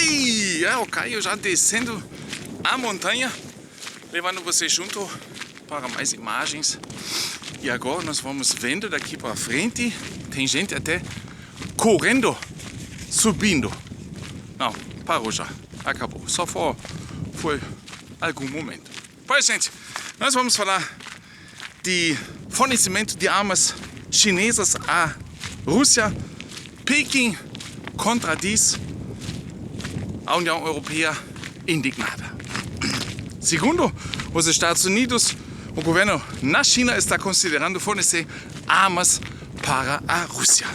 Oi! É o Caio já descendo a montanha, levando você junto para mais imagens. E agora nós vamos vendo daqui para frente, tem gente até correndo, subindo. Não, parou já, acabou, só foi algum momento. Pois, gente, nós vamos falar de fornecimento de armas chinesas à Rússia. Pequim contradiz a União Europeia indignada. Segundo os Estados Unidos, o governo na China está considerando fornecer armas para a Rússia.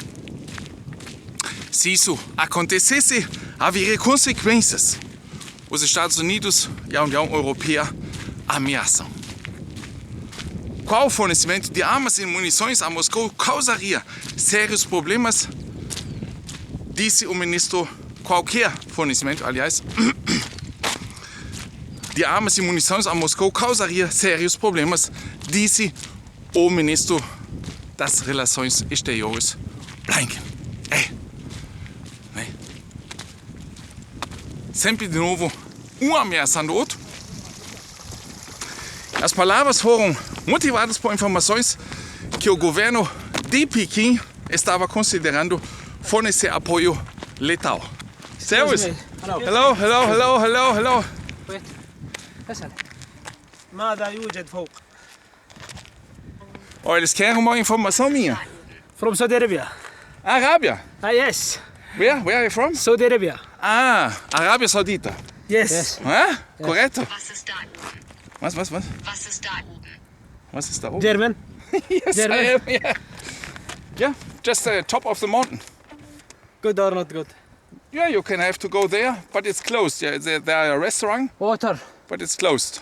Se isso acontecesse, haveria consequências. Os Estados Unidos e a União Europeia ameaçam. Qual fornecimento de armas e munições a Moscou causaria sérios problemas? Disse o ministro. Qualquer fornecimento, aliás, de armas e munições a Moscou causaria sérios problemas, disse o ministro das Relações Exteriores, Blinken. Né? Sempre de novo, um ameaçando o outro. As palavras foram motivadas por informações que o governo de Pequim estava considerando fornecer apoio letal. Servus. Hello. وين؟ اسأل ماذا يوجد فوق؟ Olha, eles querem uma informação minha. From Saudi Arabia. Arábia. Yes. Where are you from? Saudi Arabia. Ah, Arábia Saudita. Yes. Hã? Correto? Was ist da oben? Was? Was ist da oben? Was ist da oben? German. Yes, German. I am, yeah. Yeah, just the top of the mountain. Good or not good? Yeah, you can have to go there, but it's closed. Yeah, there are a restaurant, Water. but it's closed.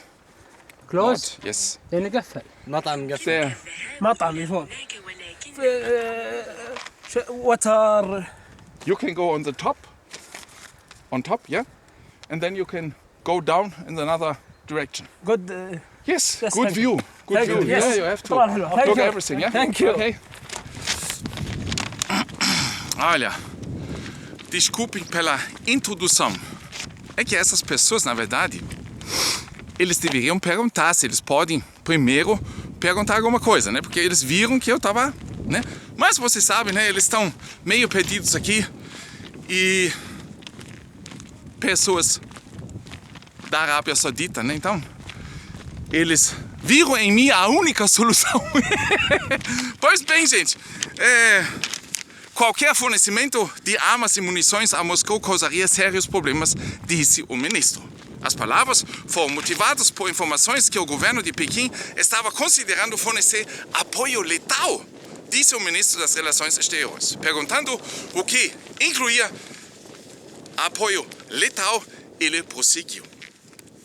Close. What? Yes. لأنه قفل. مطعم قفل. There. مطعم يفون. Water. You can go on the top. On top, yeah? And then you can go down in another direction. Good. Yes, Yes, good thank view. Good Thank view. you. Yes. Yeah, you have to طبعاً حلو. Thank look you. everything, yeah? Thank you. Okay. Olha, desculpem pela introdução. É que essas pessoas, na verdade, eles deveriam perguntar se eles podem primeiro perguntar alguma coisa, né? Porque eles viram que eu tava, né? Mas você sabe, né? Eles estão meio perdidos aqui e pessoas da Arábia Saudita, né? Então, eles viram em mim a única solução. Pois bem, gente, qualquer fornecimento de armas e munições a Moscou causaria sérios problemas, disse o ministro. As palavras foram motivadas por informações que o governo de Pequim estava considerando fornecer apoio letal, disse o ministro das Relações Exteriores. Perguntando o que incluía apoio letal, ele prosseguiu.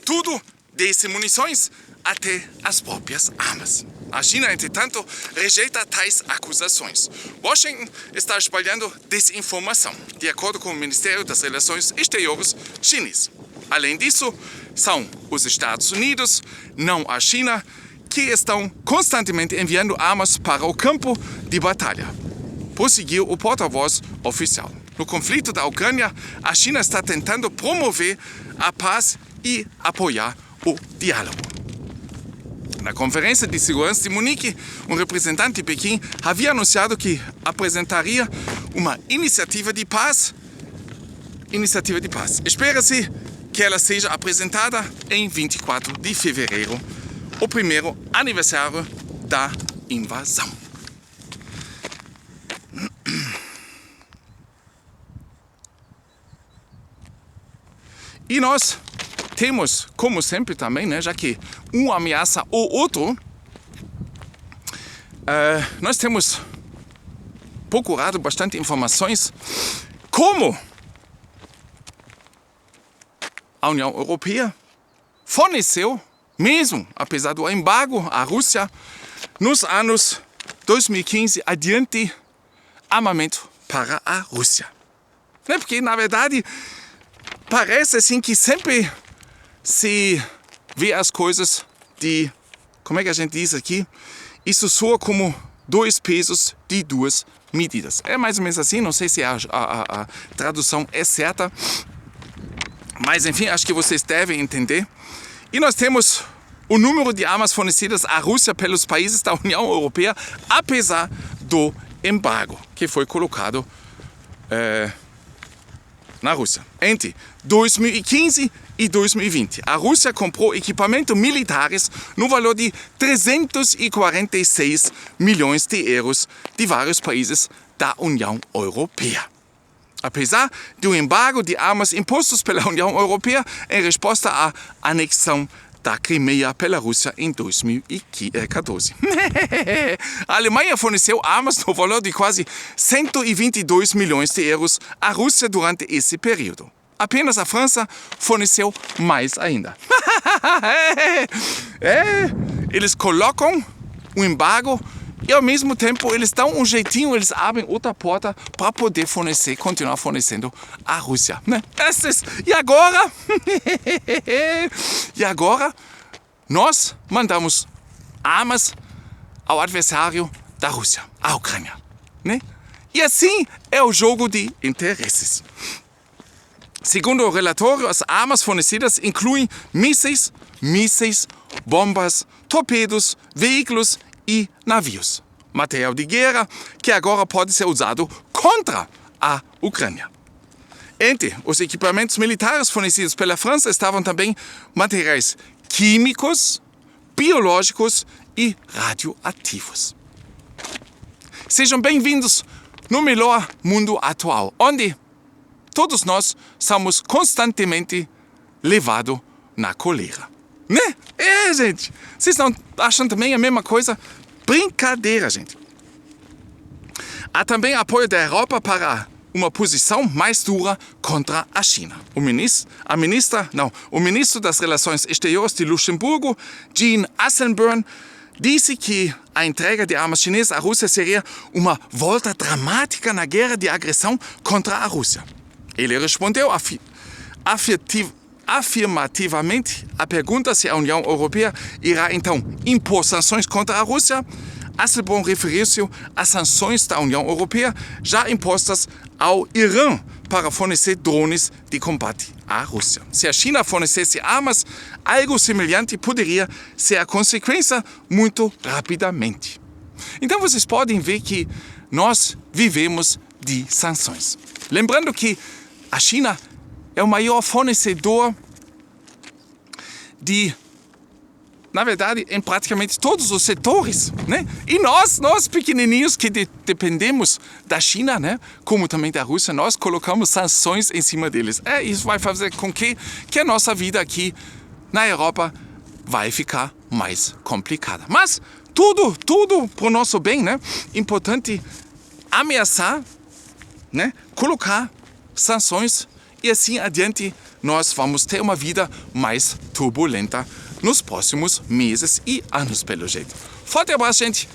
Tudo, desde munições até as próprias armas. A China, entretanto, rejeita tais acusações. Washington está espalhando desinformação, de acordo com o Ministério das Relações Exteriores chinês. Além disso, são os Estados Unidos, não a China, que estão constantemente enviando armas para o campo de batalha. Prosseguiu o porta-voz oficial. No conflito da Ucrânia, a China está tentando promover a paz e apoiar o diálogo. Na Conferência de Segurança de Munique, um representante de Pequim havia anunciado que apresentaria uma iniciativa de paz. Espera-se que ela seja apresentada em 24 de fevereiro, o primeiro aniversário da invasão. E nós temos, como sempre também, né, já que um ameaça o outro, nós temos procurado bastante informações como a União Europeia forneceu, mesmo apesar do embargo à Rússia, nos anos 2015 adiante, armamento para a Rússia. Porque, na verdade, parece assim que sempre se vê as coisas de, como é que a gente diz aqui? Isso soa como 2 pesos de 2 medidas. É mais ou menos assim, não sei se a tradução é certa, Mas, enfim, acho que vocês devem entender. E nós temos o número de armas fornecidas à Rússia pelos países da União Europeia, apesar do embargo que foi colocado na Rússia. Entre 2015 e 2020, a Rússia comprou equipamentos militares no valor de 346 milhões de euros de vários países da União Europeia. Apesar do embargo de armas impostos pela União Europeia em resposta à anexão da Crimeia pela Rússia em 2014. A Alemanha forneceu armas no valor de quase 122 milhões de euros à Rússia durante esse período. Apenas a França forneceu mais ainda. Eles colocam o embargo e ao mesmo tempo eles dão um jeitinho, eles abrem outra porta para poder continuar fornecendo à Rússia, né? E agora? E agora nós mandamos armas ao adversário da Rússia, a Ucrânia, né? E assim é o jogo de interesses. Segundo o relatório, as armas fornecidas incluem mísseis, bombas, torpedos, veículos e navios. Material de guerra que agora pode ser usado contra a Ucrânia. Entre os equipamentos militares fornecidos pela França estavam também materiais químicos, biológicos e radioativos. Sejam bem-vindos no melhor mundo atual, onde todos nós somos constantemente levados na coleira. Né? Gente, vocês não acham também a mesma coisa? Brincadeira, gente. Há também apoio da Europa para uma posição mais dura contra a China. O ministro das Relações Exteriores de Luxemburgo, Jean Asselborn, disse que a entrega de armas chinesas à Rússia seria uma volta dramática na guerra de agressão contra a Rússia. Ele respondeu afirmativamente à pergunta se a União Europeia irá então impor sanções contra a Rússia. Asselborn referiu-se às sanções da União Europeia já impostas ao Irã para fornecer drones de combate à Rússia. Se a China fornecesse armas, algo semelhante poderia ser a consequência muito rapidamente. Então vocês podem ver que nós vivemos de sanções. Lembrando que a China é o maior fornecedor de, na verdade, em praticamente todos os setores, né? E nós pequenininhos que dependemos da China, né? Como também da Rússia, nós colocamos sanções em cima deles. Isso vai fazer com que a nossa vida aqui na Europa vai ficar mais complicada. Mas tudo para o nosso bem, né? Importante ameaçar, né? Colocar sanções e assim adiante nós vamos ter uma vida mais turbulenta nos próximos meses e anos, pelo jeito. Forte abraço, gente.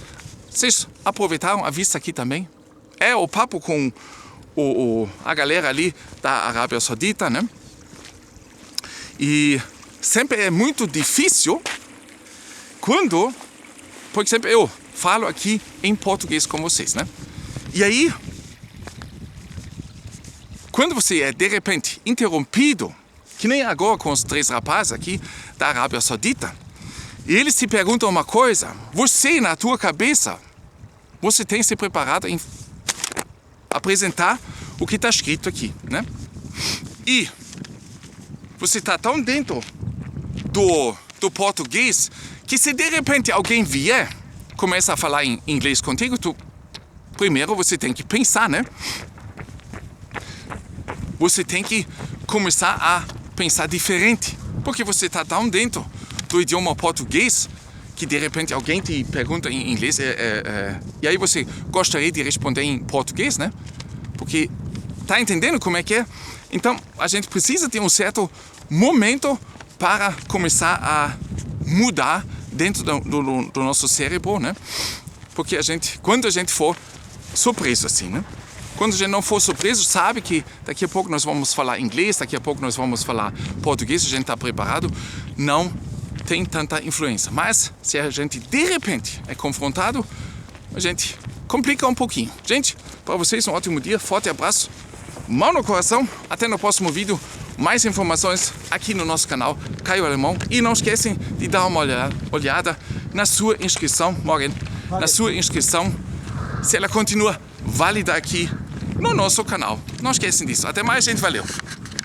Vocês aproveitaram a vista aqui também? O papo com a galera ali da Arábia Saudita, né? E sempre é muito difícil quando, por exemplo, eu falo aqui em português com vocês, né? E aí, quando você é, de repente, interrompido, que nem agora com os 3 rapazes aqui da Arábia Saudita, e eles te perguntam uma coisa, você, na tua cabeça, você tem se preparado em apresentar o que está escrito aqui, né? E você está tão dentro do português que se de repente alguém vier, começa a falar em inglês contigo, primeiro você tem que pensar, né? Você tem que começar a pensar diferente, porque você está tão dentro do idioma português que de repente alguém te pergunta em inglês e aí você gostaria de responder em português, né? Porque tá entendendo como é que é? Então a gente precisa de um certo momento para começar a mudar dentro do nosso cérebro, né? Porque quando a gente for surpreso assim, né? Quando a gente não for surpreso, sabe que daqui a pouco nós vamos falar inglês, daqui a pouco nós vamos falar português, a gente está preparado, não tem tanta influência. Mas se a gente de repente é confrontado, a gente complica um pouquinho. Gente, para vocês um ótimo dia, forte abraço, mão no coração, até no próximo vídeo. mais informações aqui no nosso canal Caio Alemão. E não esquecem de dar uma olhada na sua inscrição, Morgan, na sua inscrição, se ela continua válida aqui no nosso canal. Não esquecem disso. Até mais, gente. Valeu!